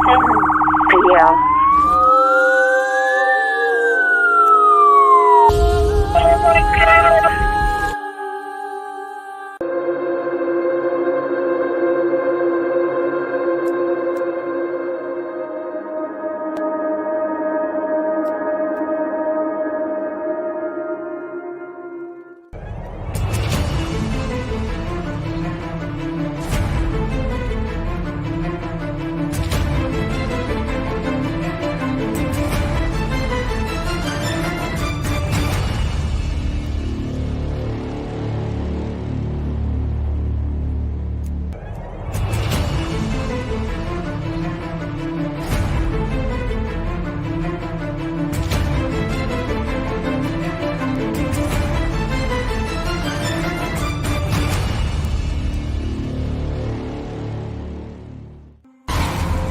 Yeah.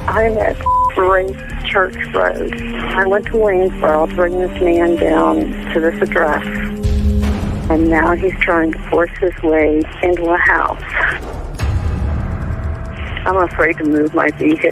I'm at Race Church Road. I went to Waynesboro to bring this man down to this address, and now he's trying to force his way into a house. I'm afraid to move my vehicle.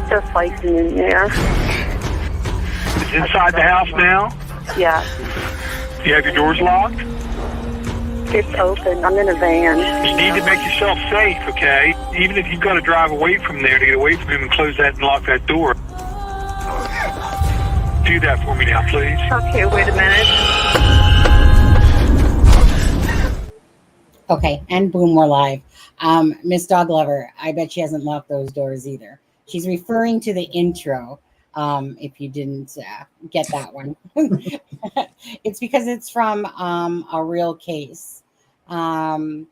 They're fighting in there. It's inside the house now? Yeah. You have your doors locked? It's open. I'm in a van. You need to make yourself safe, okay? Even if you've got to drive away from there to get away from him and close that and lock that door. Do that for me now, please. Okay, wait a minute. Okay, and boom, we're live. Miss Dog Lover, I bet she hasn't locked those doors either. She's referring to the intro, if you didn't get that one. It's because it's from a real case. There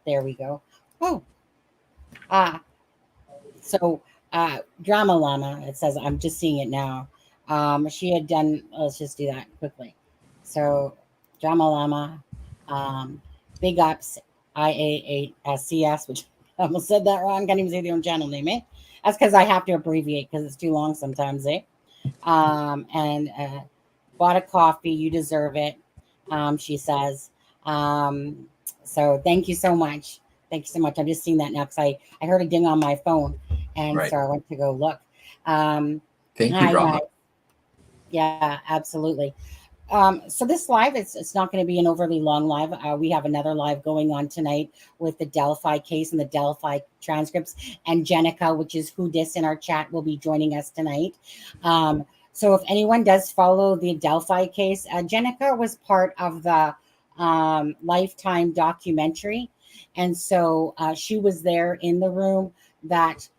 we go. Oh. So Drama Llama, it says, I'm just seeing it now. She had done, let's just do that quickly. So Drama Llama, big ups, IAASCS, which I almost said that wrong. Can't even say their own channel name, eh? That's because I have to abbreviate because it's too long sometimes, eh? And bought a coffee. You deserve it, she says. So thank you so much. Thank you so much. I'm just seeing that now because I heard a ding on my phone, and so I went to go look. Thank you, Drama. Yeah, absolutely. So this live, it's not going to be an overly long live. We have another live going on tonight with the Delphi case and the Delphi transcripts, and Jenica, which is who dis in our chat, will be joining us tonight. So if anyone does follow the Delphi case, Jenica was part of the Lifetime documentary, and so she was there in the room that.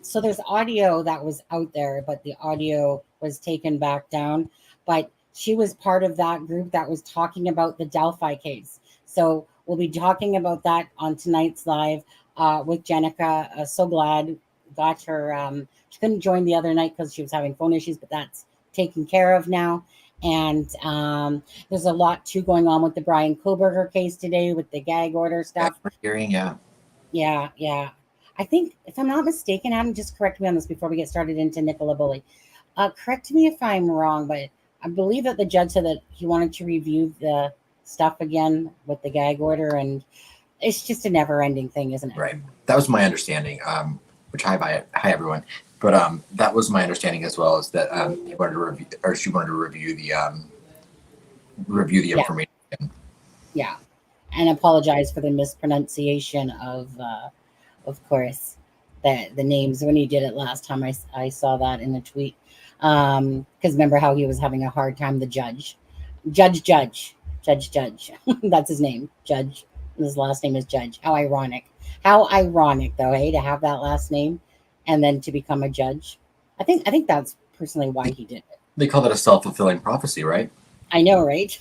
So there's audio that was out there, but the audio was taken back down. But she was part of that group that was talking about the Delphi case. So we'll be talking about that on tonight's live with Jenica. So glad got her. She couldn't join the other night because she was having phone issues, but that's taken care of now. And there's a lot too going on with the Brian Koberger case today with the gag order stuff. Hearing, Yeah. I think, if I'm not mistaken, Adam, just correct me on this before we get started into Nicola Bulley. Correct me if I'm wrong, but I believe that the judge said that he wanted to review the stuff again with the gag order, and it's just a never-ending thing, isn't it? Right. That was my understanding. Which hi everyone. But that was my understanding as well, is that he wanted to review, or she wanted to review the information. Yeah, and apologize for the mispronunciation of course, the names when he did it last time. I saw that in the tweet. Because remember how he was having a hard time, the judge. That's his name, Judge. His last name is Judge. How ironic. How ironic, though, to have that last name and then to become a judge. I think that's personally why he did it. They call that a self-fulfilling prophecy, right? I know, right?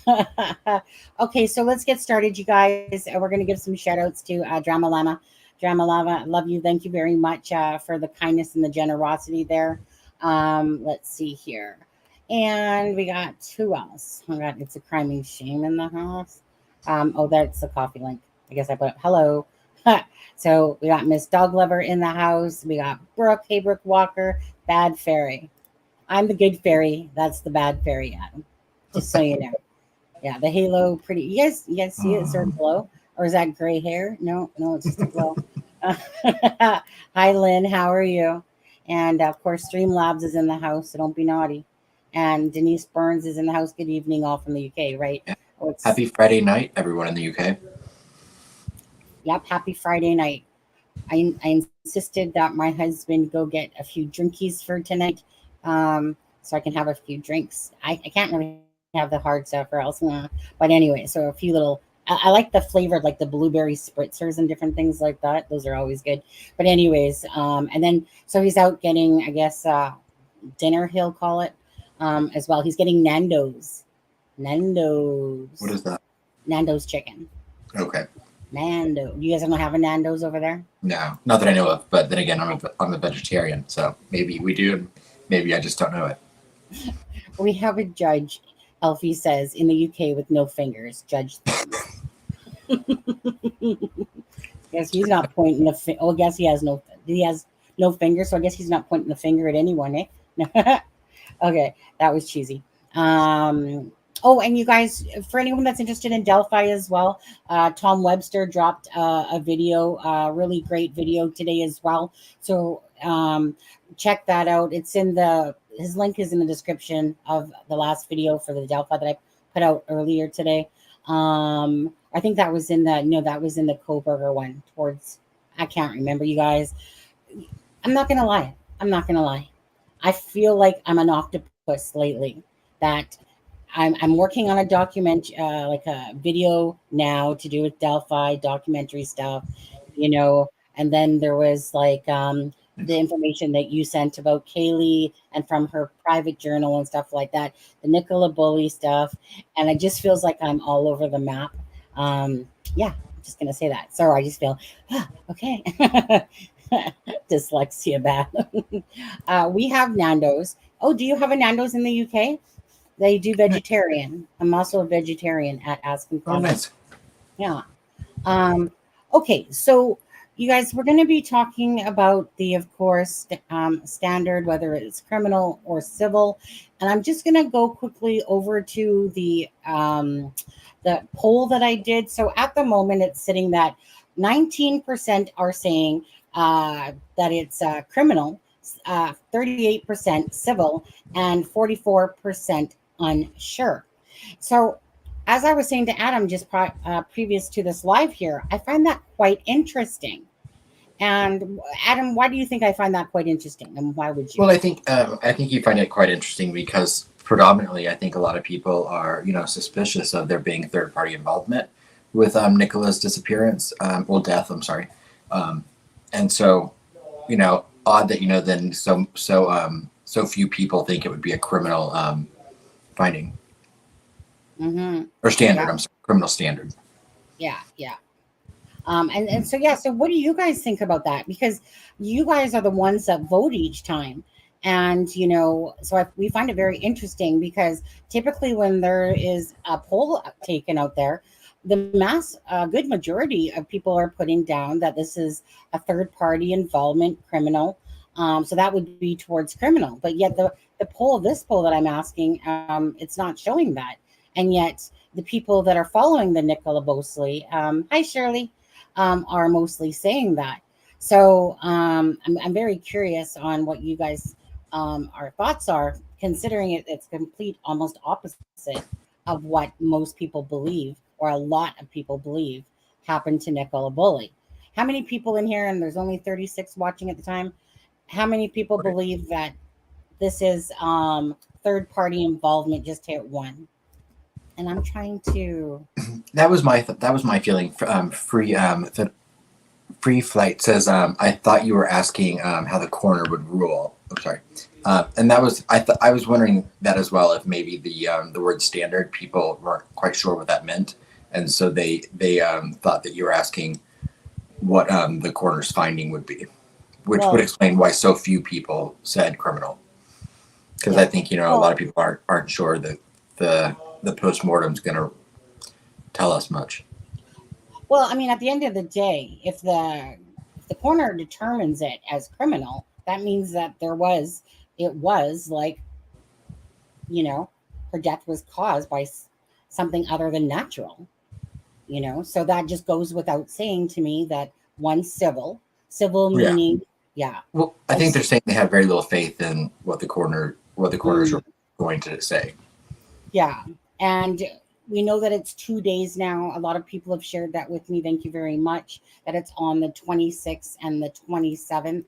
Okay, so let's get started, you guys. We're going to give some shout outs to Drama Llama. Drama Llama, love you. Thank you very much for the kindness and the generosity there. Let's see here. And we got who else? Oh God, it's a crime and shame in the house. Oh, that's the coffee link. I guess I put hello. So we got Miss Dog Lover in the house. We got Brooke. Hey, Brooke Walker. Bad fairy. I'm the good fairy. That's the bad fairy, Adam. Just so you know. Yeah, the halo, pretty. You guys see it? Is there a glow, or is that gray hair? No, no, it's just a glow. Hi, Lynn. How are you? And of course, Streamlabs is in the house, so don't be naughty. And Denise Burns is in the house. Good evening, all from the UK, right? Yeah. Oh, it's, Happy Friday night, everyone in the UK. yep, happy Friday night. I insisted that my husband go get a few drinkies for tonight, so I can have a few drinks. I can't really have the hard stuff or else, but anyway, so a few little. I like the flavored, like the blueberry spritzers and different things like that. Those are always good. But anyways, and then so he's out getting, I guess, dinner. He'll call it, as well. He's getting Nando's. Nando's. What is that? Nando's chicken. Okay. Nando. You guys don't have a Nando's over there? No, not that I know of. But then again, I'm a vegetarian, so maybe we do, and maybe I just don't know it. We have a judge, Elfie says, in the UK with no fingers. Judge things. Guess he's not pointing the finger. Oh, I guess he has no finger, so I guess he's not pointing the finger at anyone, eh? Okay, that was cheesy. Oh, and you guys, for anyone that's interested in Delphi as well, Tom Webster dropped a video, really great video today as well. So check that out. His link is in the description of the last video for the Delphi that I put out earlier today. I think that was in the Coburger one towards, I can't remember, you guys. I'm not going to lie. I feel like I'm an octopus lately, that I'm working on a document, like a video now to do with Delphi documentary stuff, and then there was like the information that you sent about Kaylee and from her private journal and stuff like that, the Nicola Bulley stuff, and it just feels like I'm all over the map. Yeah, I'm just gonna say that. Sorry, I just feel okay. Dyslexia bad. We have Nando's. Oh, do you have a Nando's in the UK? They do vegetarian. I'm also a vegetarian at Aspen. Oh, nice. Yeah. Okay, so you guys, we're going to be talking about the, of course, standard, whether it's criminal or civil, and I'm just going to go quickly over to the poll that I did. So at the moment, it's sitting that 19% are saying that it's criminal, 38% civil, and 44% unsure. So as I was saying to Adam just previous to this live here, I find that quite interesting. And Adam, why do you think I find that quite interesting, and why would you? Well, I think you find it quite interesting because predominantly, I think a lot of people are suspicious of there being third-party involvement with Nicola's disappearance, death. I'm sorry, and so odd that then so few people think it would be a criminal finding or standard. Yeah. I'm sorry, criminal standard. Yeah. So what do you guys think about that? Because you guys are the ones that vote each time. And, we find it very interesting because typically when there is a poll taken out there, the good majority of people are putting down that this is a third party involvement criminal. So that would be towards criminal. But yet this poll that I'm asking, it's not showing that. And yet the people that are following the Nicola Bulley, hi Shirley, are mostly saying that. So I'm very curious on what you guys our thoughts are, considering it's complete almost opposite of what most people believe, or a lot of people believe happened to Nicola Bulley. How many people in here, and there's only 36 watching at the time, how many people believe that this is third party involvement? Just hit one. And I'm trying to. That was my feeling. Free Flight says, I thought you were asking how the coroner would rule. I'm sorry, and that was I was wondering that as well. If maybe the word standard, people weren't quite sure what that meant, and so they thought that you were asking what the coroner's finding would be, which would explain why so few people said criminal. Because I think a lot of people aren't sure that the postmortem's going to tell us much. Well, I mean, at the end of the day, if the coroner determines it as criminal, that means that it was like, you know, her death was caused by something other than natural. So that just goes without saying to me that one civil Yeah. meaning, yeah. Well, I think they're saying they have very little faith in what the coroners are going to say. Yeah. And we know that it's 2 days now. A lot of people have shared that with me. Thank you very much. That it's on the 26th and the 27th.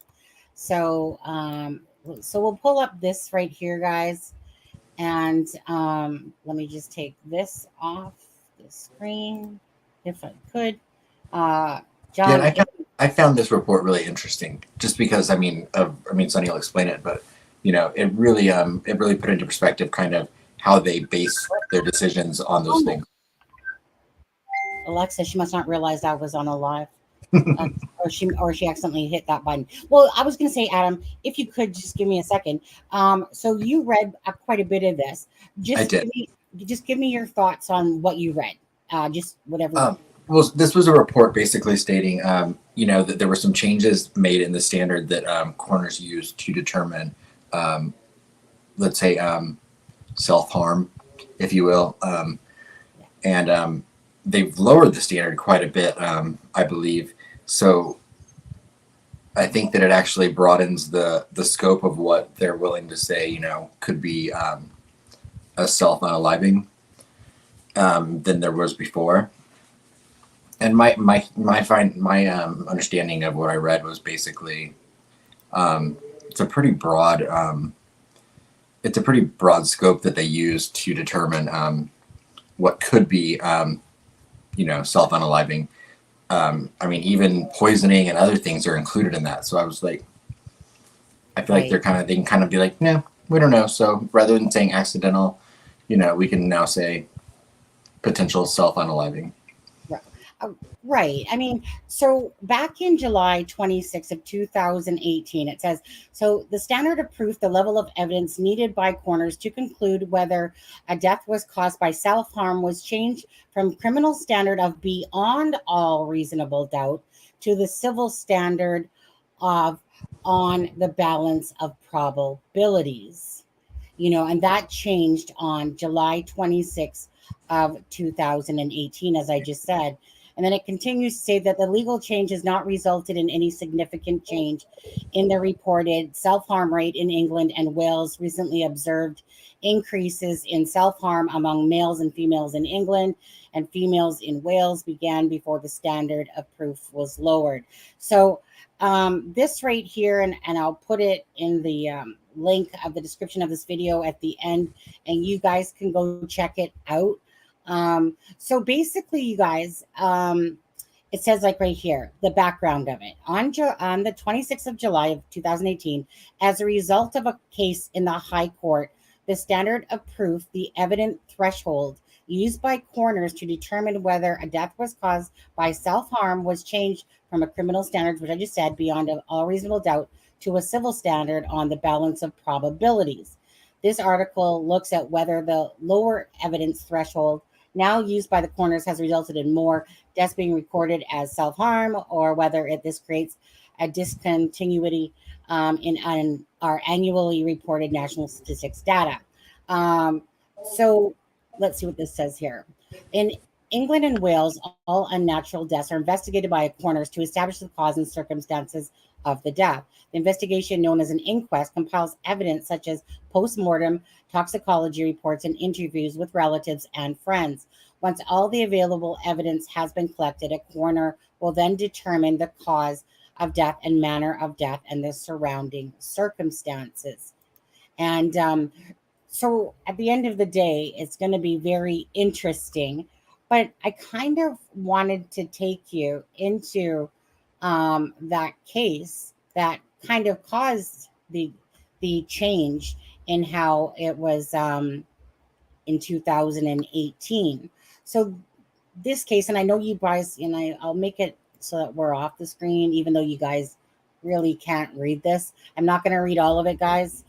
So we'll pull up this right here, guys. And let me just take this off the screen if I could. Yeah, John, and I found this report really interesting, just because Sonny will explain it, but it really put into perspective kind of how they base their decisions on those things. Alexa, she must not realize I was on a live. Or she accidentally hit that button. Well, I was going to say, Adam, if you could just give me a second. So you read quite a bit of this. I did. Just give me your thoughts on what you read. Just whatever. Well, this was a report basically stating, that there were some changes made in the standard that coroners use to determine, let's say, self-harm, if you will, and they've lowered the standard quite a bit, I believe. So I think that it actually broadens the scope of what they're willing to say, could be a self-unaliving than there was before. And my understanding of what I read was basically it's a pretty broad scope that they use to determine what could be self-unaliving. Even poisoning and other things are included in that. So I was like, I feel like they can kind of be like, no, we don't know. So rather than saying accidental, we can now say potential self-unaliving. Right. I mean, so back in July 26th of 2018, it says, so the standard of proof, the level of evidence needed by coroners to conclude whether a death was caused by self-harm was changed from criminal standard of beyond all reasonable doubt to the civil standard of on the balance of probabilities, and that changed on July 26th of 2018, as I just said. And then it continues to say that the legal change has not resulted in any significant change in the reported self-harm rate in England and Wales. Recently observed increases in self-harm among males and females in England and females in Wales began before the standard of proof was lowered. So this right here, and I'll put it in the link of the description of this video at the end, and you guys can go check it out. So basically, you guys, it says like right here, the background of it. On the 26th of July of 2018, as a result of a case in the High Court, the standard of proof, the evident threshold used by coroners to determine whether a death was caused by self-harm was changed from a criminal standard, which I just said, beyond all reasonable doubt, to a civil standard on the balance of probabilities. This article looks at whether the lower evidence threshold now used by the coroners has resulted in more deaths being recorded as self-harm, or whether this creates a discontinuity in our annually reported national statistics data. So let's see what this says here. In England and Wales, all unnatural deaths are investigated by coroners to establish the cause and circumstances of the death. The investigation, known as an inquest, compiles evidence such as post-mortem, toxicology reports, and interviews with relatives and friends. Once all the available evidence has been collected, a coroner will then determine the cause of death and manner of death and the surrounding circumstances. And so at the end of the day, it's going to be very interesting. But I kind of wanted to take you into that case that kind of caused the change in how it was in 2018. So this case, and I know you guys, and I'll make it so that we're off the screen, even though you guys really can't read this. I'm not going to read all of it, guys.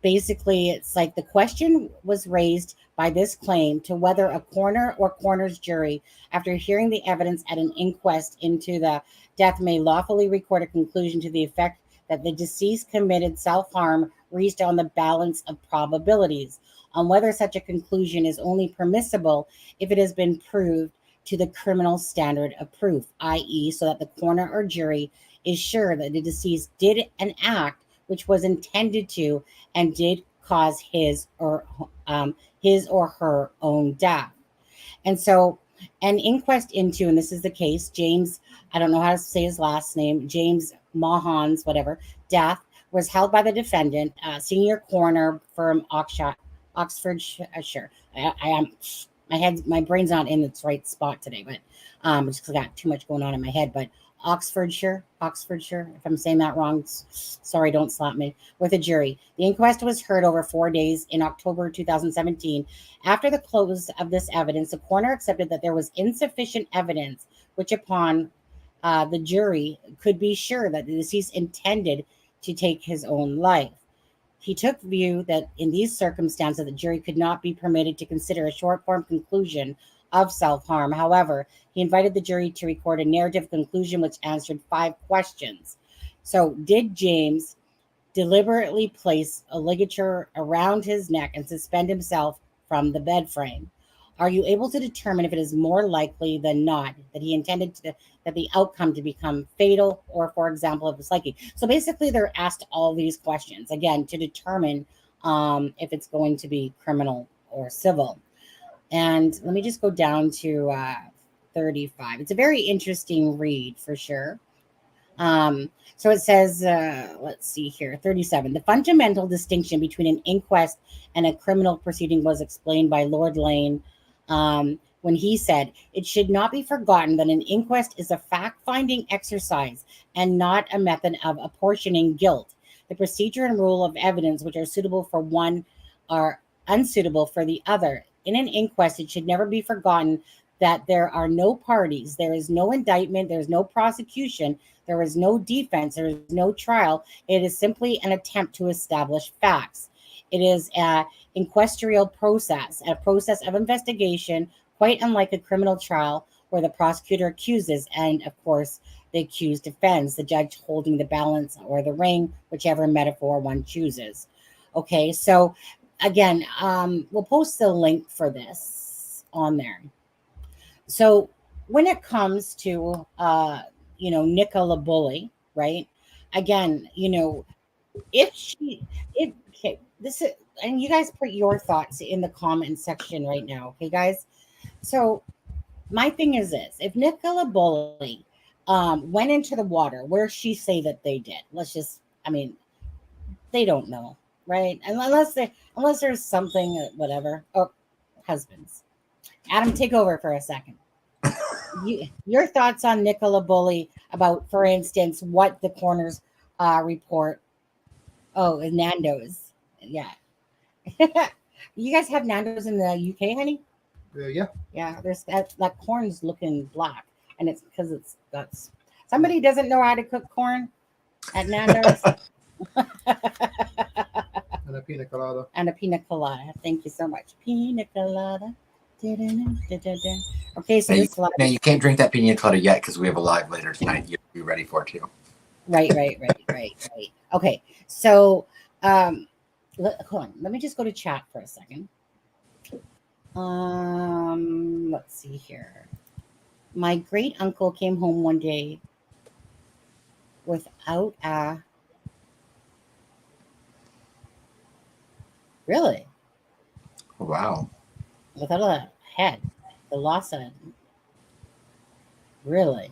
Basically, it's like the question was raised by this claim to whether a coroner or coroner's jury, after hearing the evidence at an inquest into the death, may lawfully record a conclusion to the effect that the deceased committed self-harm reached on the balance of probabilities, on whether such a conclusion is only permissible if it has been proved to the criminal standard of proof, i.e., so that the coroner or jury is sure that the deceased did an act which was intended to and did cause his or her own death. And so an inquest into, and this is the case, James, I don't know how to say his last name, James Mahan's, whatever, death was held by the defendant, senior coroner from Oxfordshire. I am, my brain's not in its right spot today, but just got too much going on in my head. But Oxfordshire, if I'm saying that wrong, sorry, don't slap me, with a jury. The inquest was heard over 4 days in October 2017. After the close of this evidence, the coroner accepted that there was insufficient evidence which upon the jury could be sure that the deceased intended to take his own life. He took view that in these circumstances, the jury could not be permitted to consider a short-form conclusion of self-harm. However, he invited the jury to record a narrative conclusion which answered 5 questions. So, did James deliberately place a ligature around his neck and suspend himself from the bed frame? Are you able to determine if it is more likely than not that he intended that the outcome to become fatal, or, for example, if it's likely? So basically, they're asked all these questions, again, to determine if it's going to be criminal or civil. And let me just go down to 35. It's a very interesting read for sure. So it says, let's see here, 37. The fundamental distinction between an inquest and a criminal proceeding was explained by Lord Lane when he said, it should not be forgotten that an inquest is a fact-finding exercise and not a method of apportioning guilt. The procedure and rule of evidence which are suitable for one are unsuitable for the other. In an inquest, it should never be forgotten that there are no parties, there is no indictment, there is no prosecution, there is no defense, there is no trial. It is simply an attempt to establish facts. It is an inquisitorial process, a process of investigation, quite unlike a criminal trial where the prosecutor accuses and, of course, the accused defends, the judge holding the balance or the ring, whichever metaphor one chooses. Okay, so again, we'll post the link for this on there. So when it comes to, Nicola Bulley, right? Again, okay, this is, and you guys put your thoughts in the comment section right now, okay, guys? So my thing is this: if Nicola Bulley went into the water, where she say that they did? They don't know, right? Unless there's something, whatever. Oh, husbands. Adam, take over for a second. Your thoughts on Nicola Bulley about, for instance, what the coroner's report. Oh, and Nando's. Yeah. You guys have Nando's in the UK, honey? Yeah. Yeah, there's that corn's looking black, and it's because that's somebody doesn't know how to cook corn at Nando's. And a pina colada. And a pina colada. Thank you so much. Pina colada. Okay, so now you can't drink that pina colada yet because we have a live later tonight. You'll be ready for it too. Right. Okay, so hold on. Let me just go to chat for a second. Let's see here. My great uncle came home one day without a really. Wow. Without a head, the loss of really.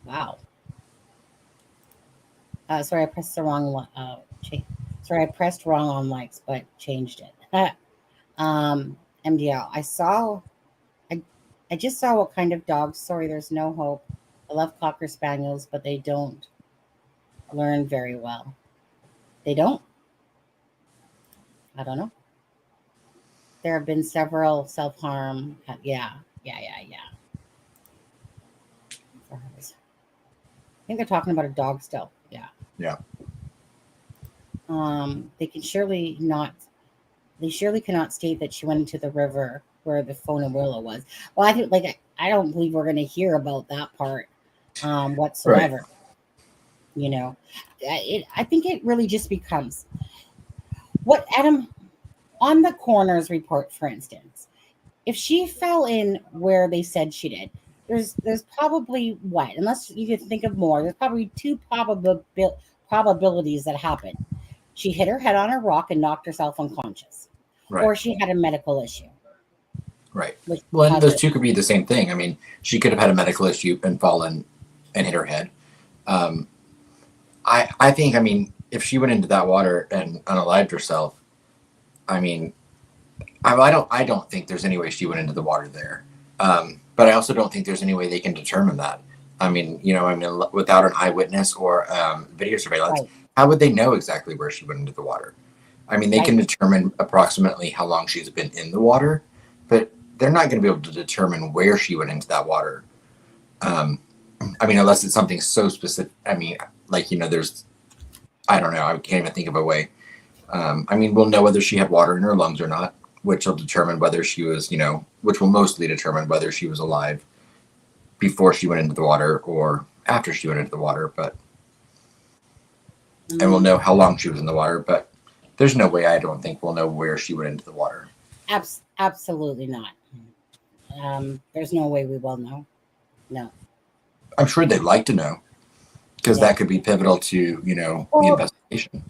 Wow. Sorry, I pressed the wrong sorry, I pressed wrong on likes, but changed it. MDL. I just saw what kind of dogs. Sorry, there's no hope. I love Cocker Spaniels, but they don't learn very well. They don't? I don't know. There have been several self-harm. Yeah. I think they're talking about a dog still. Yeah. Yeah. They can surely not they surely cannot state that she went into the river where the phone and Willow was. Well, I think I don't believe we're going to hear about that part whatsoever. Right. You know, I think it really just becomes what Adam on the coroner's report, for instance. If she fell in where they said she did, there's probably what, unless you could think of more, there's probably two probabilities that happened. She hit her head on a rock and knocked herself unconscious, Right. or she had a medical issue. Right. Which Well, and those caused two could be the same thing. I mean, she could have had a medical issue and fallen and hit her head. I think, I mean, if she went into that water and unalived herself, I mean, I don't think there's any way she went into the water there. But I also don't think there's any way they can determine that. I mean, without an eyewitness or video surveillance, right, how would they know exactly where she went into the water? I mean, they right, can determine approximately how long she's been in the water, but they're not going to be able to determine where she went into that water. I mean, unless it's something so specific. I mean, there's, I don't know. I can't even think of a way. I mean, we'll know whether she had water in her lungs or not, which will determine whether she was, which will mostly determine whether she was alive before she went into the water or after she went into the water. And we'll know how long she was in the water, but there's no way, I don't think we'll know where she went into the water. absolutely not. There's no way we will know. No. I'm sure they'd like to know, because Yeah. that could be pivotal to, the Well, investigation.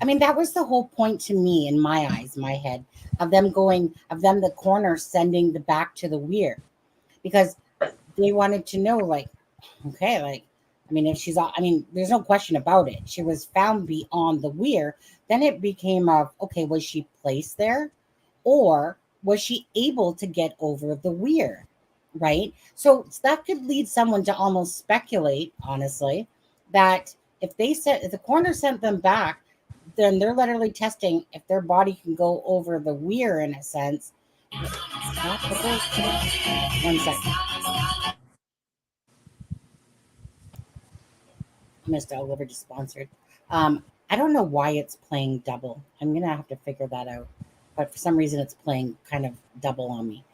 I mean, that was the whole point to me, in my eyes, my head, the coroner sending the back to the weir, because they wanted to know, okay, I mean, there's no question about it. She was found beyond the weir. Then it became okay, was she placed there, or was she able to get over the weir? Right. So that could lead someone to almost speculate, honestly, that if the coroner sent them back, then they're literally testing if their body can go over the weir, in a sense. One second. Mr. Oliver just sponsored. I don't know why it's playing double. I'm gonna have to figure that out. But for some reason it's playing kind of double on me.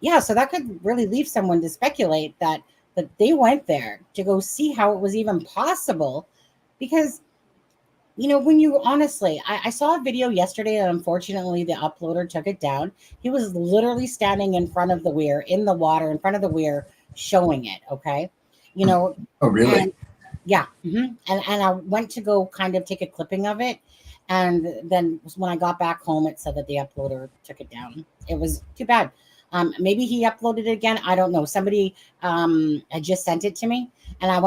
Yeah, so that could really leave someone to speculate that they went there to go see how it was even possible. Because when you honestly, I saw a video yesterday, and unfortunately the uploader took it down. He was literally standing in front of the weir, in the water, in front of the weir, showing it. Okay. Oh, really? And yeah. And I went to go kind of take a clipping of it. And then when I got back home, it said that the uploader took it down. It was too bad. Maybe he uploaded it again. I don't know. Somebody had just sent it to me, and I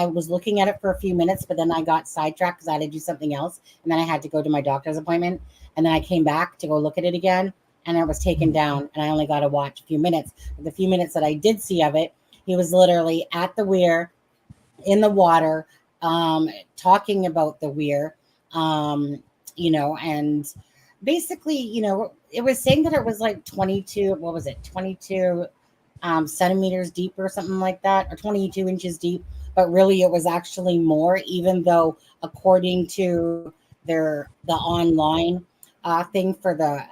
was looking at it for a few minutes, but then I got sidetracked because I had to do something else, and then I had to go to my doctor's appointment, and then I came back to go look at it again, and it was taken down, and I only got to watch a few minutes. But the few minutes that I did see of it, he was literally at the weir, in the water, talking about the weir, and basically, it was saying that it was like 22, what was it, 22 centimeters deep or something like that, or 22 inches deep, but really it was actually more, even though according to the online thing for the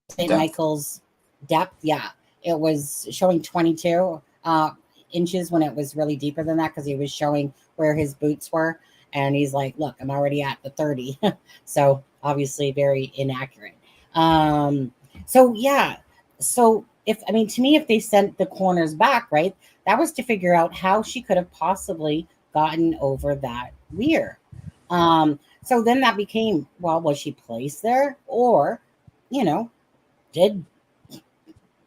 St. Michael's depth, yeah, it was showing 22 inches when it was really deeper than that, because he was showing where his boots were, and he's like, look, I'm already at the 30. So obviously very inaccurate. So yeah, so to me, if they sent the coroner's back, right, that was to figure out how she could have possibly gotten over that weir. So then that became, well, was she placed there, or did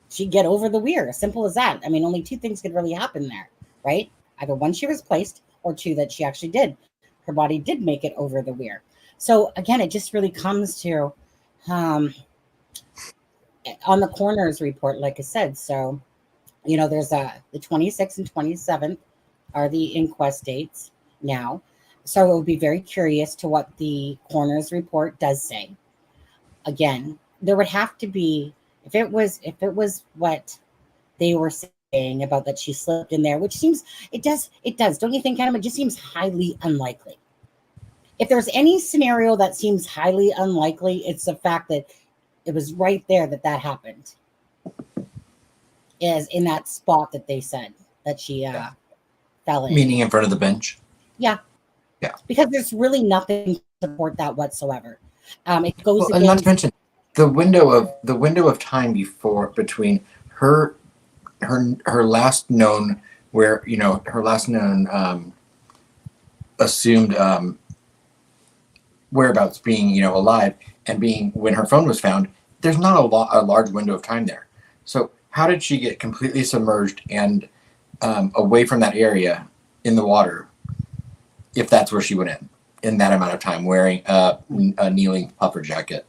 she get over the weir? Simple as that. I mean, only two things could really happen there, right? Either one, she was placed, or two, that she actually did. Her body did make it over the weir. So again, it just really comes to on the coroner's report, like I said. So, there's the 26th and 27th are the inquest dates now. So it will be very curious to what the coroner's report does say. Again, there would have to be, if it was what they were saying about that she slipped in there, which seems, it does. Don't you think, Adam? It just seems highly unlikely. if there's any scenario that seems highly unlikely, it's the fact that it was right there that happened. Is in that spot that they said that she fell in. Meaning in front of the bench. Yeah. Yeah. Because there's really nothing to support that whatsoever. It goes Well, and not to against mention the window of time between her last known assumed whereabouts being alive and being when her phone was found. There's not a large window of time there. So how did she get completely submerged and away from that area in the water if that's where she went in that amount of time wearing a kneeling puffer jacket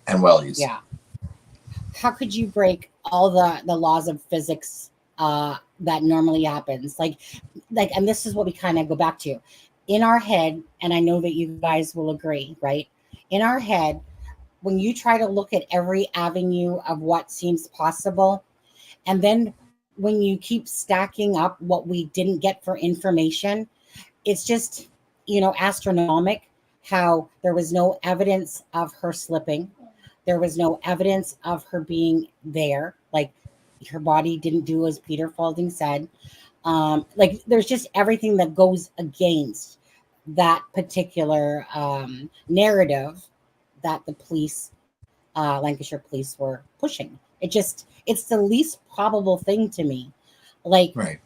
and wellies? Yeah. How could you break all the laws of physics that normally happens? Like, and this is what we kind of go back to. In our head, and I know that you guys will agree, right? In our head, when you try to look at every avenue of what seems possible, and then when you keep stacking up what we didn't get for information, it's just, astronomical how there was no evidence of her slipping. There was no evidence of her being there. Like, her body didn't do as Peter Falding said. Like, there's just everything that goes against that particular narrative that the police, Lancashire police, were pushing. It's the least probable thing to me. Like, Right.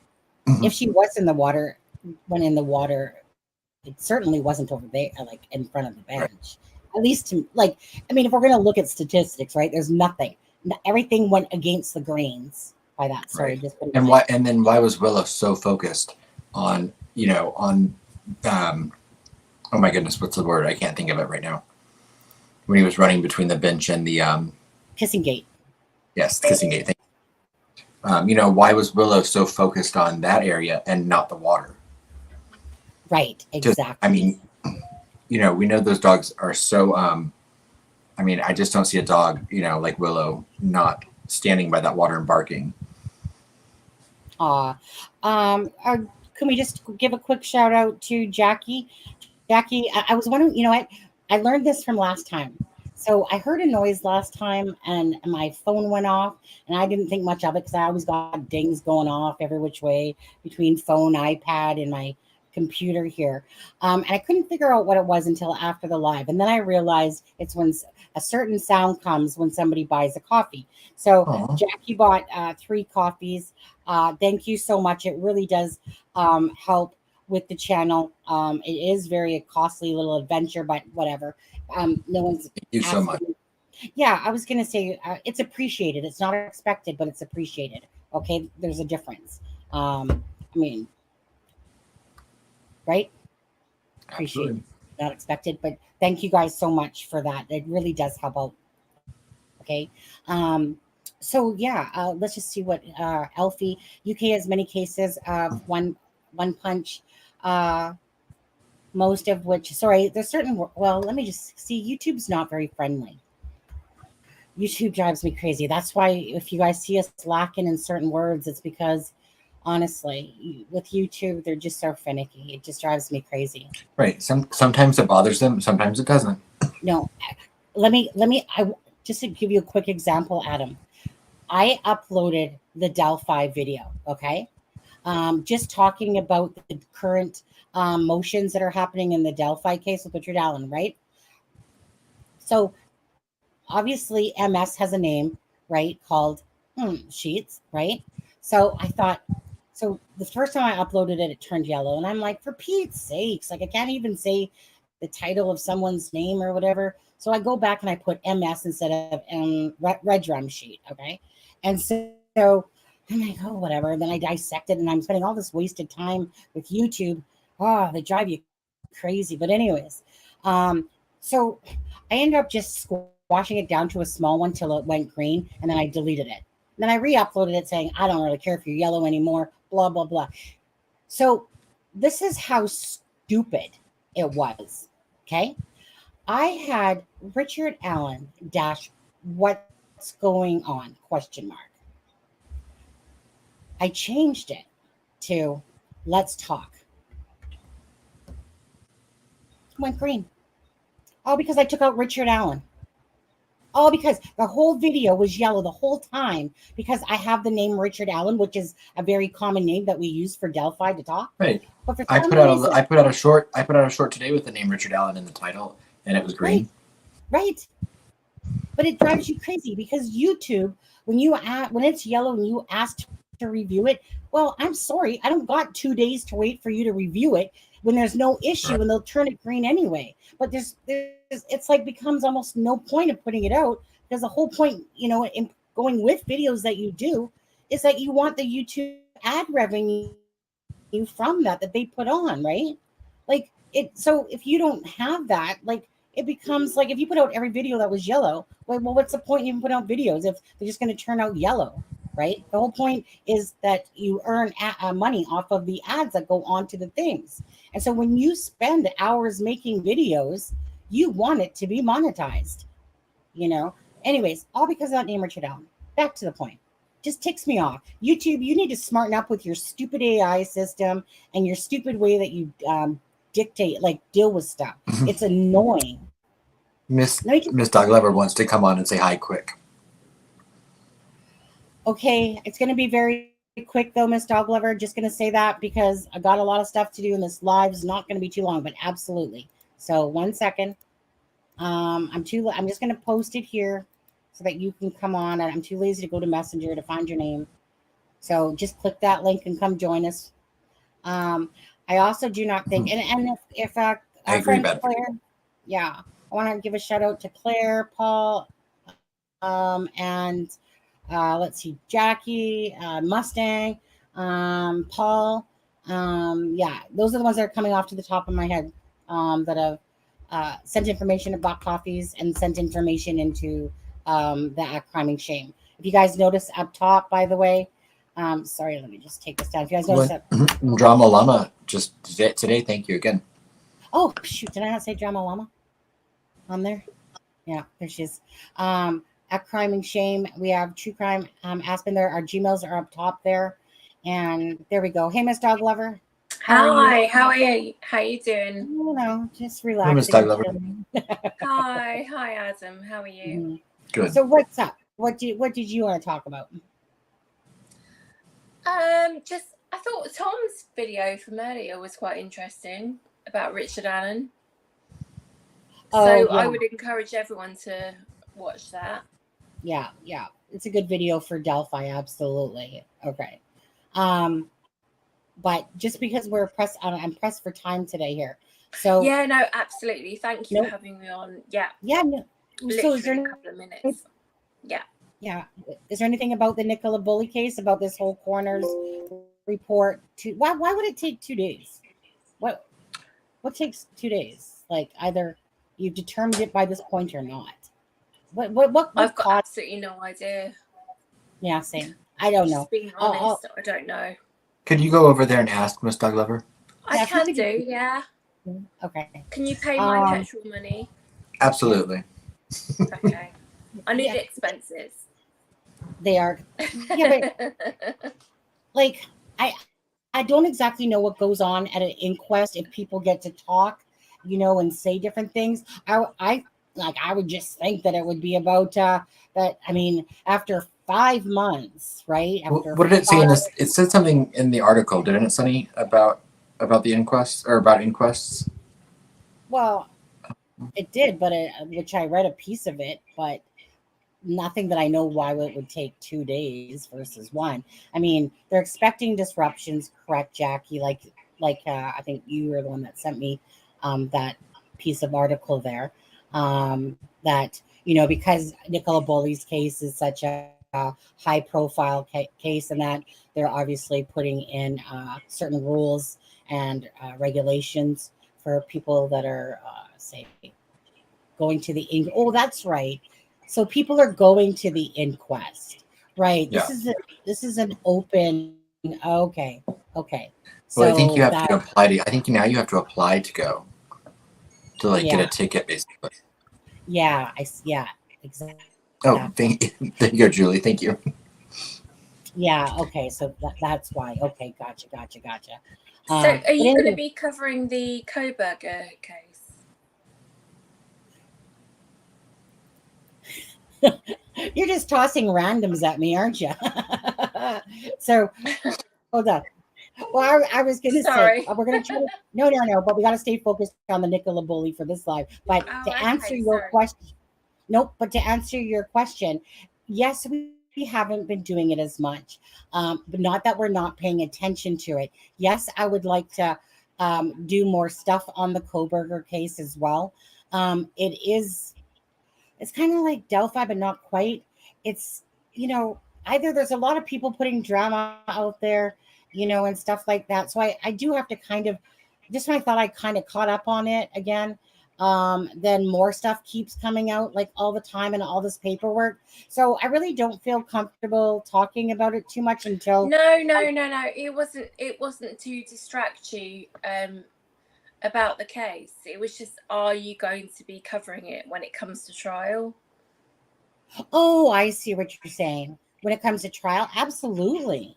if she was in the water, it certainly wasn't over there, like in front of the bench. Right. At least if we're going to look at statistics, right? There's nothing. Everything went against the grains by that. Sorry, right. just and then why was Willow so focused on oh my goodness, what's the word? I can't think of it right now. When he was running between the bench and the kissing gate. Yes, the kissing gate thing. Why was Willow so focused on that area and not the water? Right, exactly. We know those dogs are so I just don't see a dog, like Willow not standing by that water and barking. Can we just give a quick shout out to Jackie? Jackie, I was wondering, what? I learned this from last time. So I heard a noise last time and my phone went off and I didn't think much of it because I always got dings going off every which way between phone, iPad, and my computer here. And I couldn't figure out what it was until after the live. And then I realized it's when a certain sound comes when somebody buys a coffee. So Aww. Jackie bought 3 coffees. Thank you so much. It really does help with the channel. It is a costly little adventure, but whatever. No one's Thank you so much. Yeah, I was gonna say it's appreciated. It's not expected, but it's appreciated. Okay, there's a difference. Right? Appreciated, not expected, but thank you guys so much for that. It really does help out. Okay. So yeah, let's just see what Elfie. UK has many cases of one punch. Most of which, there's certain, let me just see, YouTube's not very friendly. YouTube drives me crazy. That's why if you guys see us lacking in certain words, it's because honestly, with YouTube, they're just so finicky. It just drives me crazy. Right. Sometimes it bothers them. Sometimes it doesn't. No, just to give you a quick example, Adam, I uploaded the Delphi video. Okay. Just talking about the current motions that are happening in the Delphi case with Richard Allen, right? So obviously MS has a name, right, called Sheets, right? So I thought, so the first time I uploaded it, it turned yellow. And I'm like, for Pete's sakes, like I can't even say the title of someone's name or whatever. So I go back and I put MS instead of Red Drum Sheet, okay? And so I'm like, oh, whatever. And then I dissect it and I'm spending all this wasted time with YouTube. Oh, they drive you crazy. But anyways, so I ended up just squashing it down to a small one till it went green. And then I deleted it. And then I re-uploaded it saying, I don't really care if you're yellow anymore, blah, blah, blah. So this is how stupid it was. Okay. I had Richard Allen - what's going on ? I changed it to let's talk. went green. All because I took out Richard Allen. All because the whole video was yellow the whole time because I have the name Richard Allen, which is a very common name that we use for Delphi to talk. Right. But for I some put out reason, a short today with the name Richard Allen in the title, and it was green. Right. But it drives you crazy because YouTube, when it's yellow and you ask to review it, well, I'm sorry, I don't got 2 days to wait for you to review it when there's no issue, Right. and they'll turn it green anyway. But it's like becomes almost no point of putting it out because the whole point, in going with videos that you do, is that you want the YouTube ad revenue from that they put on, right? Like it. So if you don't have that, like it becomes like if you put out every video that was yellow, well, what's the point in even put out videos if they're just going to turn out yellow, right? The whole point is that you earn money off of the ads that go onto the things. And so when you spend hours making videos, you want it to be monetized, Anyways, all because of that name Richard Allen. Back to the point. Just ticks me off. YouTube, you need to smarten up with your stupid AI system and your stupid way that you deal with stuff. It's annoying. Miss Dog Lover wants to come on and say hi quick. Okay, it's going to be very quick though, Miss Dog Lover. Just going to say that because I got a lot of stuff to do and this live is not going to be too long, but absolutely. So 1 second. I'm just going to post it here so that you can come on. I'm too lazy to go to Messenger to find your name. So just click that link and come join us. I also do not think, and if our friend Claire, I want to give a shout out to Claire, Paul, and let's see, Jackie, Mustang, Paul. Those are the ones that are coming off to the top of my head that have sent information about coffees and sent information into the Act Crime and Shame. If you guys notice up top, by the way, sorry, let me just take this down. If you guys notice that Drama Llama just today, thank you again. Oh shoot, did I not say Drama Llama on there? Yeah, there she is. At Crime and Shame, we have True Crime Aspen there. Our Gmails are up top there. And there we go. Hey, Miss Dog Lover. Hi, how are you? How are you doing? Just relaxing. Hey, Miss Dog Lover. Hi, Adam. How are you? Mm-hmm. Good. So what's up? What did you want to talk about? I thought Tom's video from earlier was quite interesting about Richard Allen. I would encourage everyone to watch that. Yeah. It's a good video for Delphi, absolutely. Okay. But just because I'm pressed for time today here. So yeah, no, absolutely. Thank you for having me on. Yeah. Yeah. No. So is there a couple of minutes? Yeah. Yeah. Is there anything about the Nicola Bulley case about this whole coroner's report? Why would it take 2 days? What takes 2 days? Like either you've determined it by this point or not. What I've got absolutely no idea. Yeah, same. I don't know. Just being honest, I don't know. Could you go over there and ask Miss Dog Lover? I can do, yeah. Okay. Can you pay my petrol money? Absolutely. Okay. I need expenses. They are. Yeah, but like I don't exactly know what goes on at an inquest if people get to talk, and say different things. I would just think that it would be about that. I mean, after 5 months, right? After what did it say in this? It said something in the article, didn't it, Sunny, about the inquest or about inquests? Well, it did, but which I read a piece of it, but nothing that I know why it would take 2 days versus 1. I mean, they're expecting disruptions, correct, Jackie? Like I think you were the one that sent me that piece of article there. That because Nicola Bulley's case is such a high profile case, and that they're obviously putting in certain rules and regulations for people that are say going to the oh, that's right. So people are going to the inquest, right? Yeah. This is an open. Okay. So I think you have to apply to. I think now you have to apply to go to get a ticket, basically. Yeah, exactly. Oh, thank you, Julie. Thank you. Yeah. Okay. So that's why. Okay. Gotcha. So are you going to be covering the Coburger case? You're just tossing randoms at me, aren't you? So hold on. Well, I was going to say, Sorry. we're going to try to, no, but we got to stay focused on the Nicola Bulley for this live. But Oh, to answer okay, your sorry. question, nope, but to answer your question, yes, we haven't been doing it as much, but not that we're not paying attention to it. Yes, I would like to do more stuff on the Koberger case as well. It's kind of like Delphi, but not quite. It's, either there's a lot of people putting drama out there, and stuff like that. So I do have to kind of, just when I thought I kind of caught up on it again, then more stuff keeps coming out like all the time and all this paperwork. So I really don't feel comfortable talking about it too much until. No. It wasn't to distract you about the case. It was just, are you going to be covering it when it comes to trial? Oh, I see what you're saying. When it comes to trial, absolutely.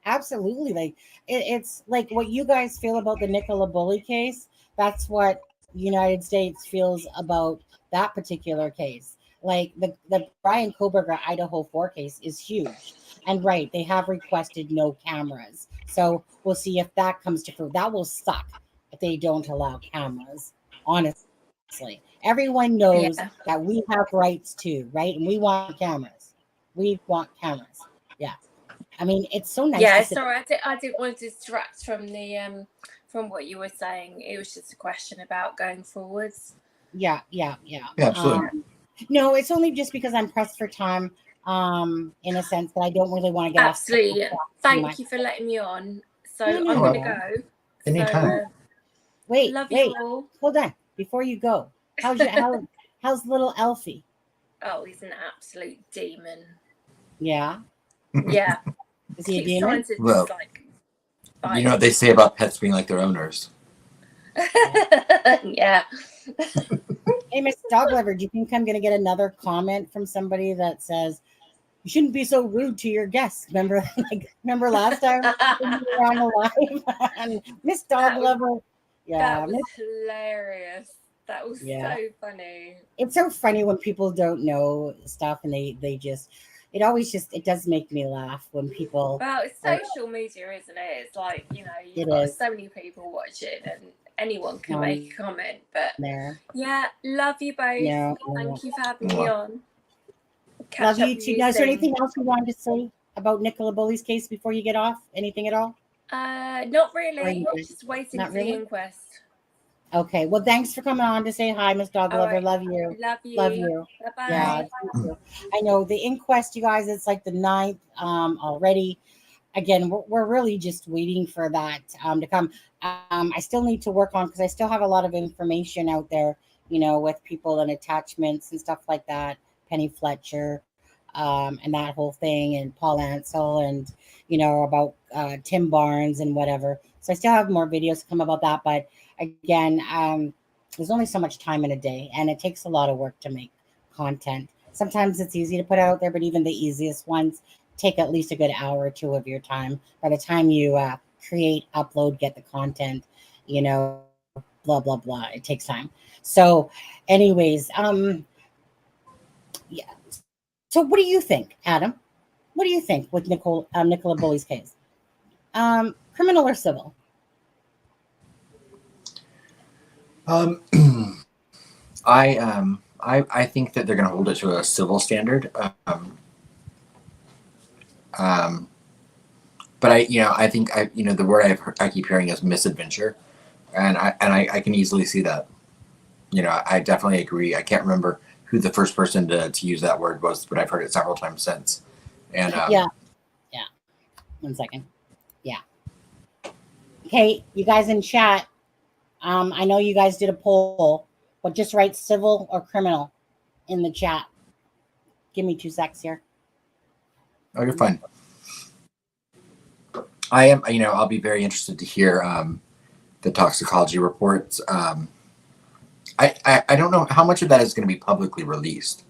Absolutely. Like it's like what you guys feel about the Nicola Bulley case. That's what United States feels about that particular case. Like the Brian Koberger Idaho 4 case is huge. And right, they have requested no cameras. So we'll see if that comes to fruit. That will suck if they don't allow cameras, honestly. Everyone knows Yeah. that we have rights too, right? And we want cameras. We want cameras. Yeah. I mean, it's so nice Yeah, to sit. sorry, I didn't want to distract from the from what you were saying. It was just a question about going forwards. Yeah. Yeah, absolutely. No, it's only just because I'm pressed for time, in a sense that I don't really want to get off Absolutely. track too much. Thank you for letting me on. So No, I'm no, going to no. go. Anytime. So Wait, love you wait. all. Hold on. Before you go, how's little Elfie? Oh, he's an absolute demon. Yeah. Yeah. Is he a Keeps trying demon? to Well, just like you know what they say about pets being like their owners. Yeah. Hey, Miss Doglover, do you think I'm going to get another comment from somebody that says, you shouldn't be so rude to your guests? Remember last time when you were on the live? And Miss Doglover. Yeah. That was hilarious. That was Yeah. so funny. It's so funny when people don't know stuff and they just, it does make me laugh when people. Well, it's social media, isn't it? It's like, you've It got is. so many people watching and anyone can make a comment. But There. yeah, love you both. Yeah. Thank you for having me on. Love you too. Now, is there anything else you wanted to say about Nicola Bulley's case before you get off? Anything at all? Not really. Just waiting for the inquest. Okay. Well, thanks for coming on to say hi, Miss Doglover. Right. Love you. Love you. Love you. Bye-bye. Yeah. I know the inquest, you guys, it's like the 9th already. Again, we're really just waiting for that to come. I still need to work on, because I still have a lot of information out there, with people and attachments and stuff like that. Penny Fletcher, and that whole thing, and Paul Ansel, and about Tim Barnes and whatever. So I still have more videos to come about that, but again, there's only so much time in a day, and it takes a lot of work to make content. Sometimes it's easy to put out there, but even the easiest ones take at least a good hour or two of your time. By the time you create, upload, get the content, blah blah blah, it takes time. So anyways, yeah. So what do you think, Adam? What do you think with Nicola Bulley's case? Criminal or civil? I think that they're going to hold it to a civil standard. But I think the word I keep hearing is misadventure, and I can easily see that. I definitely agree. I can't remember who the first person to use that word was, but I've heard it several times since. And yeah. 1 second. Yeah. Okay, you guys in chat. I know you guys did a poll, but just write civil or criminal in the chat. Give me 2 secs here. Oh, you're fine. I am. I'll be very interested to hear the toxicology reports. I don't know how much of that is going to be publicly released.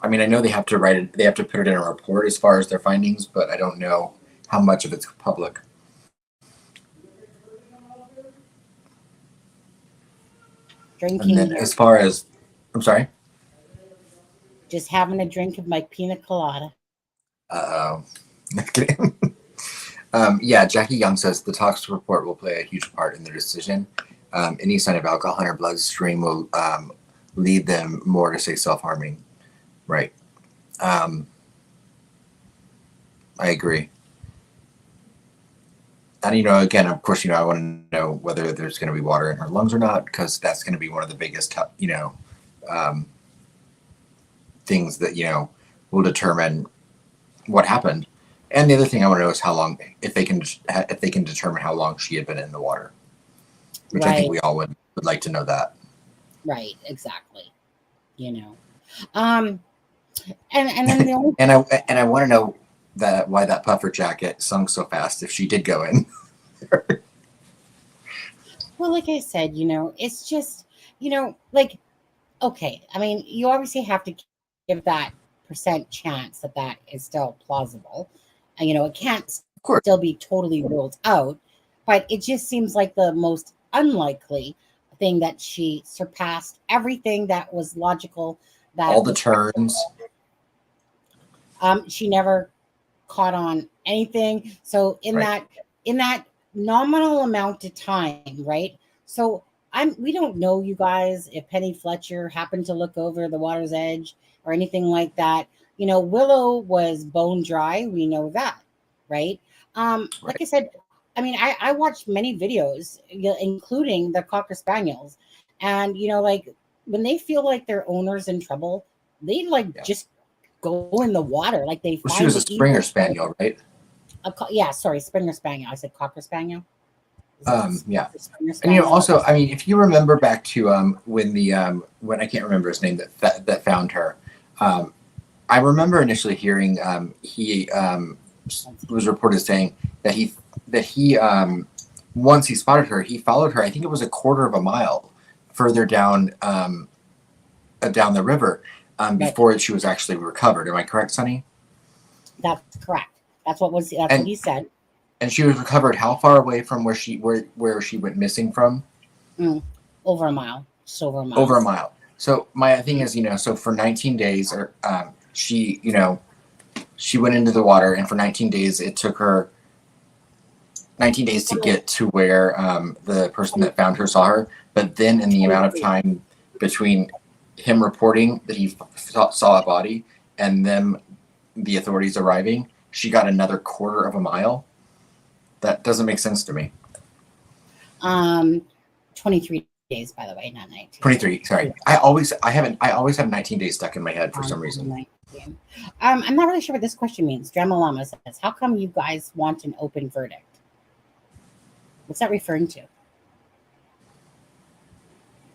I mean, I know they have to write it. They have to put it in a report as far as their findings, but I don't know how much of it's public. Drinking. And then as far as, I'm sorry. Just having a drink of my pina colada. Uh-oh. Yeah, Jackie Young says the tox report will play a huge part in their decision. Any sign of alcohol in her bloodstream will lead them more to say self-harming. Right. I agree. And, again, of course, I want to know whether there's going to be water in her lungs or not, because that's going to be one of the biggest, things that, will determine what happened. And the other thing I want to know is how long, if they can determine how long she had been in the water, which I think we all would like to know that. Right. Exactly. And then the only and I want to know why that puffer jacket sunk so fast if she did go in. Well, like I said, it's just, okay. I mean, you obviously have to give that % chance that is still plausible. And, it can't still be totally ruled out, but it just seems like the most unlikely thing that she surpassed everything that was logical. That all the turns. She never caught on anything. So in that nominal amount of time, right? So we don't know, you guys, if Penny Fletcher happened to look over the water's edge or anything like that. Willow was bone dry. We know that, right? Like I said, I mean, I watched many videos, including the Cocker Spaniels, and like when they feel like their owner's in trouble, they just go in the water, like they. Well, she was a Springer Spaniel, right? Springer Spaniel. I said Cocker Spaniel. Yeah, and also, I mean, if you remember back to when I can't remember his name that found her, I remember initially hearing he was reported saying that he once he spotted her, he followed her. I think it was a quarter of a mile further down the river before she was actually recovered. Am I correct, Sonny? That's correct. That's what he said. And she was recovered how far away from where she went missing from? Over a mile. Just over a mile. Over a mile. So my thing is, so for 19 days, she went into the water, and for 19 days, it took her 19 days to get to where the person that found her saw her. But then in the amount of time between him reporting that he saw a body and the authorities arriving, she got another quarter of a mile. That doesn't make sense to me. 23 days, by the way, not 19. 23. Sorry, I always have 19 days stuck in my head for some reason. 19. I'm not really sure what this question means. Drama Llama says, "How come you guys want an open verdict?" What's that referring to?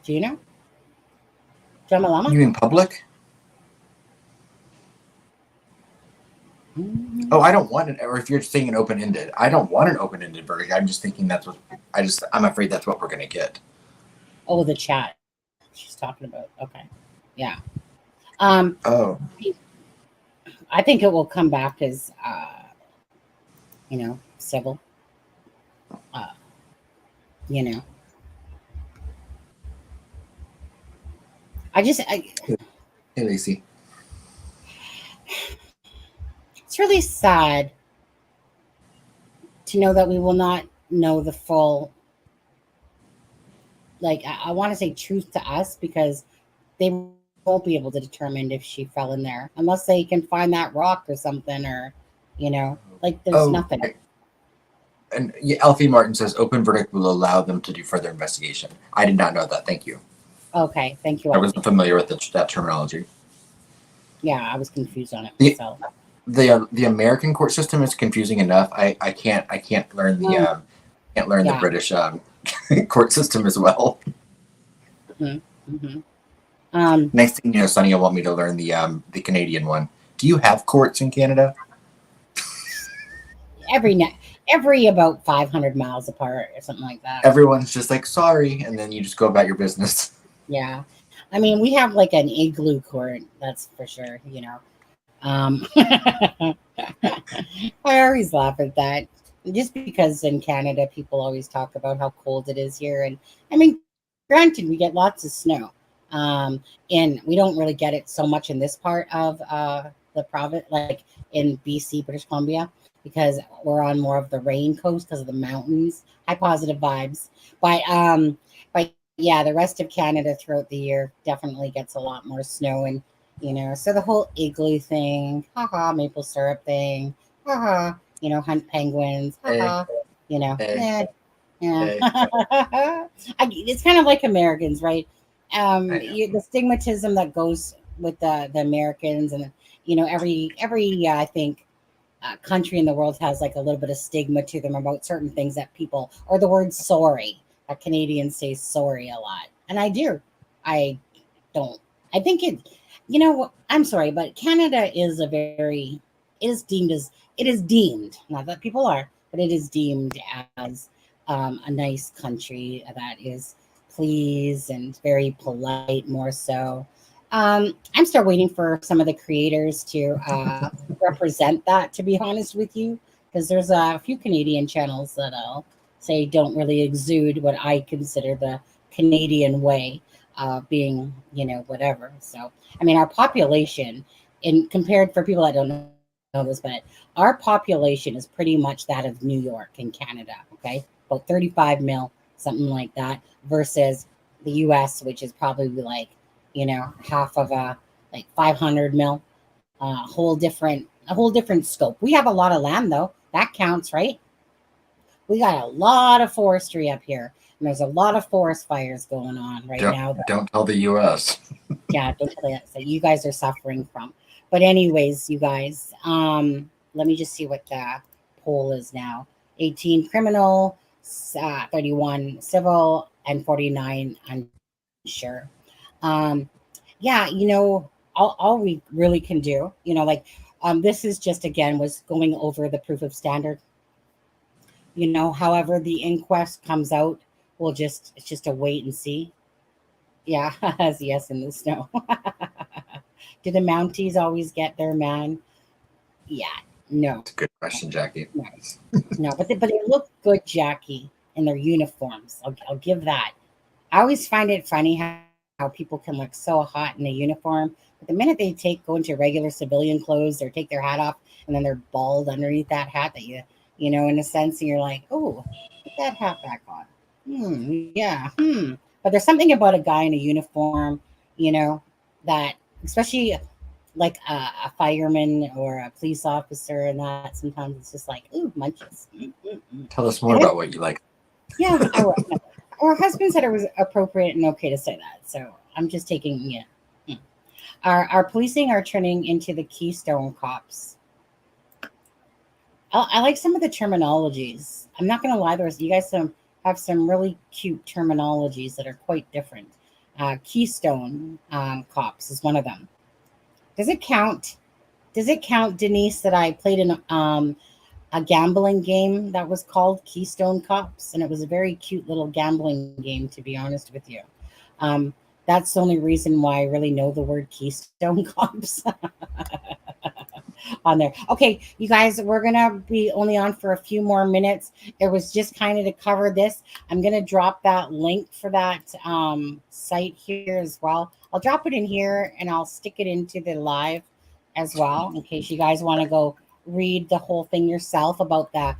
Do you know? Drama Llama? You mean public? Oh, I don't want it. Or if you're saying an open-ended, I don't want an open-ended verdict. I'm just thinking I'm afraid that's what we're going to get. Oh, the chat she's talking about. Okay. Yeah. Oh. I think it will come back as, civil. Hey, Lacey. It's really sad to know that we will not know the full, I want to say truth to us, because they won't be able to determine if she fell in there unless they can find that rock or something, or, there's nothing. Okay. And Alfie Martin says open verdict will allow them to do further investigation. I did not know that. Thank you. Okay, thank you. I wasn't familiar with that terminology. Yeah, I was confused on it myself. The American court system is confusing enough. I can't learn the British court system as well. Mm-hmm. Mm-hmm. Next thing you know, Sonny will want me to learn the Canadian one. Do you have courts in Canada? Every about 500 miles apart or something like that. Everyone's just like, sorry, and then you just go about your business. Yeah. I mean, we have an igloo court, that's for sure, I always laugh at that, just because in Canada, people always talk about how cold it is here. And I mean, granted, we get lots of snow, And we don't really get it so much in this part of the province, like in BC, British Columbia, because we're on more of the rain coast because of the mountains. High positive vibes, but yeah, the rest of Canada throughout the year definitely gets a lot more snow, and so the whole igloo thing, haha, maple syrup thing, haha, hunt penguins, Hey, haha, hey, yeah, yeah. hey. It's kind of like Americans, right? I know. The stigmatism that goes with the Americans, and every I think country in the world has like a little bit of stigma to them about certain things that people, or the word sorry. Canadians say sorry a lot, and I do. I don't. I think it. I'm sorry, but Canada is it is deemed, not that people are, but it is deemed as a nice country that is pleased and very polite, more so. I'm still waiting for some of the creators to represent that, to be honest with you, because there's a few Canadian channels that I'll say don't really exude what I consider the Canadian way, being, whatever. So, I mean, our population, in compared for people that don't know this, but our population is pretty much that of New York in Canada, okay? About 35 mil, something like that, versus the US, which is probably like, half of a like 500 mil, a whole different scope. We have a lot of land though. That counts, right? We got a lot of forestry up here. And there's a lot of forest fires going on right now. Don't tell the U.S. Yeah, don't tell that. So you guys are suffering from. But anyways, you guys, let me just see what the poll is now. 18 criminal, 31 civil, and 49 unsure. Yeah, all we really can do, this is just, again, was going over the proof of standard. However the inquest comes out, it's just a wait and see. Yeah, has yes in the snow. Do the Mounties always get their man? Yeah, no. It's a good question, Jackie. No, but they look good, Jackie, in their uniforms. I'll give that. I always find it funny how people can look so hot in a uniform, but the minute they go into regular civilian clothes or take their hat off, and then they're bald underneath that hat that in a sense, and you're like, oh, put that hat back on. Yeah. But there's something about a guy in a uniform, that, especially like a fireman or a police officer, and that sometimes it's just like, ooh, munches. Tell us more about what you like. Yeah, our husband said it was appropriate and okay to say that, so I'm just taking Our policing are turning into the Keystone Cops. I like some of the terminologies. I'm not going to lie, you guys have some really cute terminologies that are quite different. Keystone Cops is one of them. Does it count, Denise, that I played in a gambling game that was called Keystone Cops, and it was a very cute little gambling game, to be honest with you. That's the only reason why I really know the word Keystone Cops on there. Okay, you guys, we're gonna be only on for a few more minutes. It was just kind of to cover this. I'm gonna drop that link for that site here as well. I'll drop it in here, and I'll stick it into the live as well, in case you guys want to go read the whole thing yourself about the,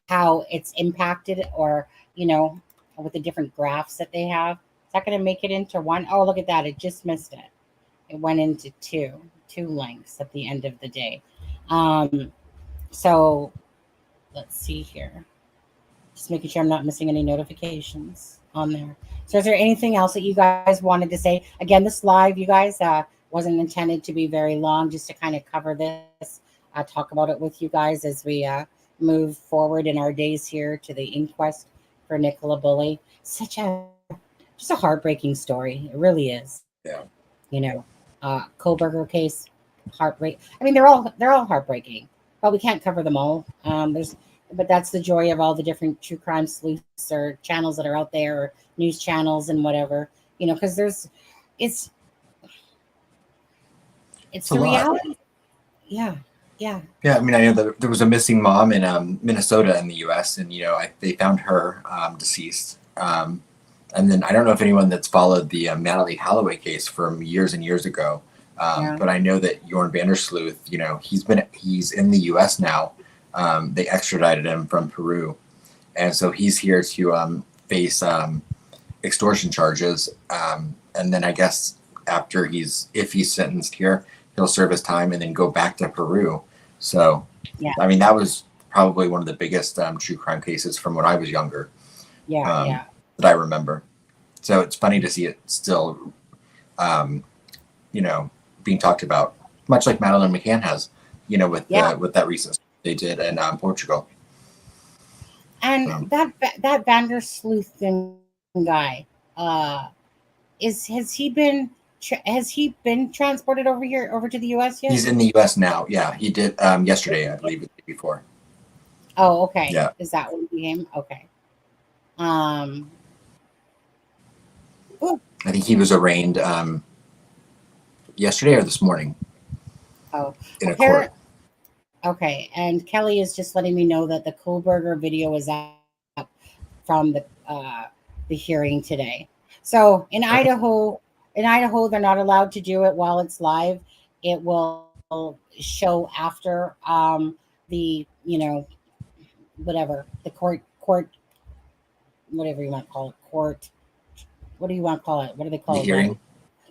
how it's impacted, or, with the different graphs that they have. Is that going to make it into one? Oh, look at that. It just missed it. It went into two links at the end of the day. So let's see here. Just making sure I'm not missing any notifications on there. So is there anything else that you guys wanted to say? Again, this live, you guys, wasn't intended to be very long, just to kind of cover this, talk about it with you guys as we move forward in our days here to the inquest for Nicola Bulley. Just a heartbreaking story. It really is. Yeah. Koberger case, heartbreak. I mean, they're all heartbreaking, but we can't cover them all. But that's the joy of all the different true crime sleuths or channels that are out there, or news channels and whatever, because it's the reality. Yeah. Yeah. I mean, I know that there was a missing mom in Minnesota in the U.S., and they found her deceased. And then I don't know if anyone that's followed the Natalie Holloway case from years and years ago, but I know that Jorn Vandersloot, he's in the U.S. now. They extradited him from Peru, and so he's here to face extortion charges. And then I guess if he's sentenced here, he'll serve his time and then go back to Peru. So, I mean, that was probably one of the biggest true crime cases from when I was younger. That I remember. So it's funny to see it still, being talked about, much like Madeleine McCann has, with that recent they did in Portugal. And that Vandersloot guy, has he been transported over to the U.S. yet? He's in the U.S. now. Yeah, he did yesterday, I believe, the day before. Oh, okay. Yeah. Is that what he came? Okay. I think he was arraigned yesterday or this morning. Oh, in a court. Okay, and Kelly is just letting me know that the Kohlberger video is up from the hearing today. So in Idaho, they're not allowed to do it while it's live. It will show after the whatever the court, whatever you want to call it, court. What do you want to call it? What do they call it? Hearing.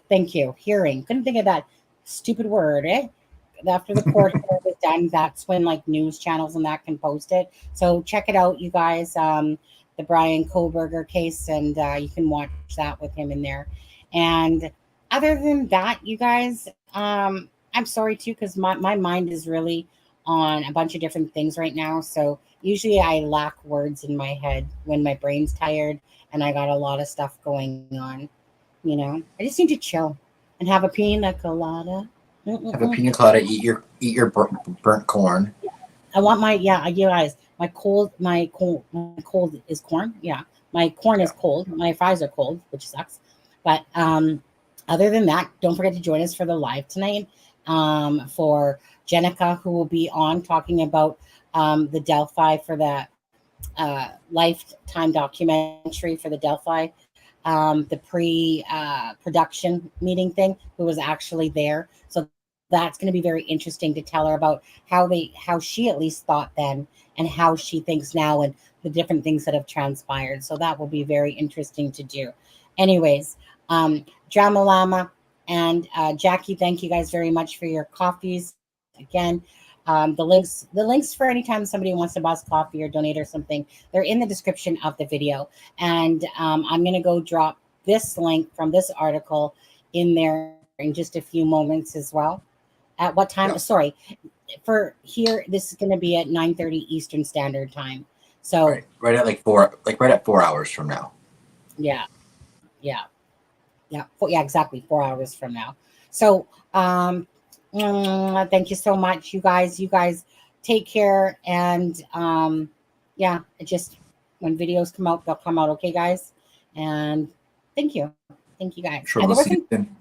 Thank you. Hearing. Couldn't think of that stupid word, eh? After the court is done, that's when like news channels and that can post it. So check it out, you guys. The Brian Kohlberger case, and you can watch that with him in there. And other than that, you guys, I'm sorry too, because my mind is really on a bunch of different things right now. So usually I lack words in my head when my brain's tired and I got a lot of stuff going on. I just need to chill and have a pina colada. Have a pina colada. Eat your burnt corn. I want you guys. My cold is corn. Yeah, my corn is cold. My fries are cold, which sucks. But other than that, don't forget to join us for the live tonight. For Jenica, who will be on talking about the Delphi for the lifetime documentary for the Delphi. The pre-production meeting thing, who was actually there. So that's going to be very interesting to tell her about how she at least thought then and how she thinks now and the different things that have transpired. So that will be very interesting to do. Anyways, Drama Llama and Jackie, thank you guys very much for your coffees. Again, the links for anytime somebody wants to buy us coffee or donate or something, they're in the description of the video. And I'm going to go drop this link from this article in there in just a few moments as well. At what time? Yeah. Sorry, for here, this is going to be at 9:30 Eastern Standard Time. So right at 4 hours from now. Yeah, exactly 4 hours from now. So thank you so much, you guys. You guys take care, and just when videos come out, they'll come out. Okay, guys, and thank you guys. Sure, we'll see you then.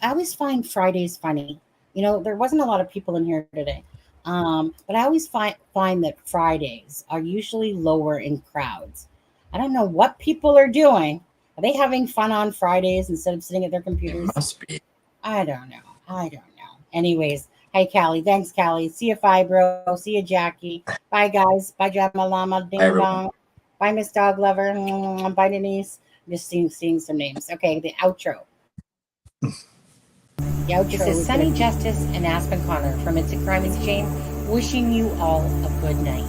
I always find Fridays funny. There wasn't a lot of people in here today, but I always find that Fridays are usually lower in crowds. I don't know what people are doing. Are they having fun on Fridays instead of sitting at their computers? It must be. I don't know. Anyways, hey, Callie. Thanks, Callie. See you, Fibro. See you, Jackie. Bye, guys. Bye, Drama Llama. Ding dong. Bye, Miss Dog Lover. Bye, Denise. Just seeing some names. Okay, the outro. This is Sunny Justice and Aspen Connor from It's a Crime Exchange, wishing you all a good night.